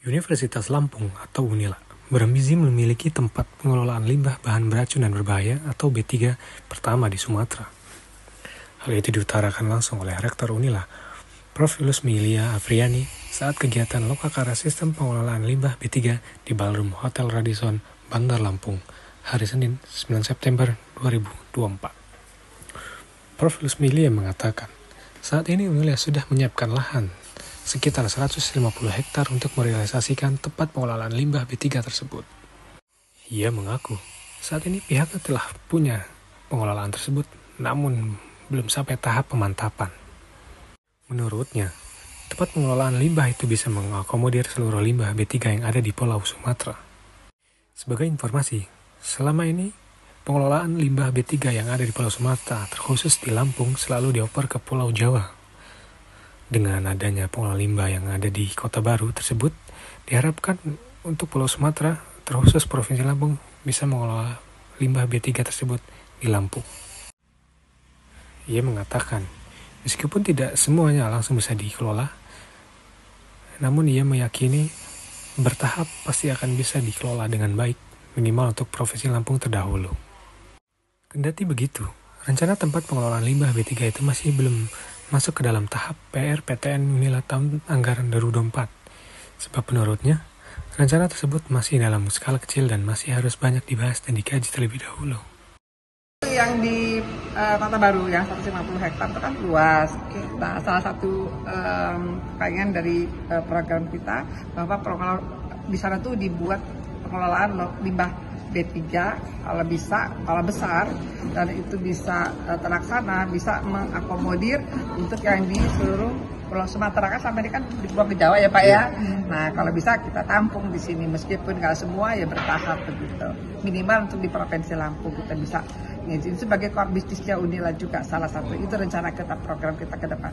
Universitas Lampung atau UNILA berambisi memiliki tempat pengelolaan limbah bahan beracun dan berbahaya atau B3 pertama di Sumatera. Hal itu diutarakan langsung oleh Rektor UNILA, Prof. Lusmi Ilia Afriani saat kegiatan Lokakarya Sistem Pengelolaan Limbah B3 di Ballroom Hotel Radisson, Bandar Lampung, hari Senin 9 September 2024. Prof. Lusmi Ilia mengatakan, saat ini UNILA sudah menyiapkan lahan sekitar 150 hektar untuk merealisasikan tempat pengelolaan limbah B3 tersebut. Ia mengaku, saat ini pihaknya telah punya pengelolaan tersebut, namun belum sampai tahap pemantapan. Menurutnya, tempat pengelolaan limbah itu bisa mengakomodir seluruh limbah B3 yang ada di Pulau Sumatera. Sebagai informasi, selama ini pengelolaan limbah B3 yang ada di Pulau Sumatera, terkhusus di Lampung, selalu dioper ke Pulau Jawa. Dengan adanya pengelolaan limbah yang ada di Kota Baru tersebut, diharapkan untuk Pulau Sumatera, terkhusus Provinsi Lampung, bisa mengelola limbah B3 tersebut di Lampung. Ia mengatakan, meskipun tidak semuanya langsung bisa dikelola, namun ia meyakini bertahap pasti akan bisa dikelola dengan baik, minimal untuk Provinsi Lampung terdahulu. Kendati begitu, rencana tempat pengelolaan limbah B3 itu masih belum masuk ke dalam tahap PRPTN UNILA tahun anggaran 2024. Sebab menurutnya, rencana tersebut masih dalam skala kecil dan masih harus banyak dibahas dan dikaji terlebih dahulu. Yang di Kota Baru yang 150 hektar itu kan luas. Nah, salah satu bagian dari program kita bahwa di sana tuh dibuat pengelolaan limbah B3 kalau besar dan itu bisa terlaksana, bisa mengakomodir untuk yang di seluruh Pulau Sumatera, kan sampai ini kan di Pulau Jawa ya Pak ya. Nah kalau bisa kita tampung di sini, meskipun nggak semua ya bertahap begitu. Minimal untuk di Provinsi Lampung kita bisa ngizin sebagai core bisnisnya UNILA juga salah satu, itu rencana kita, program kita ke depan.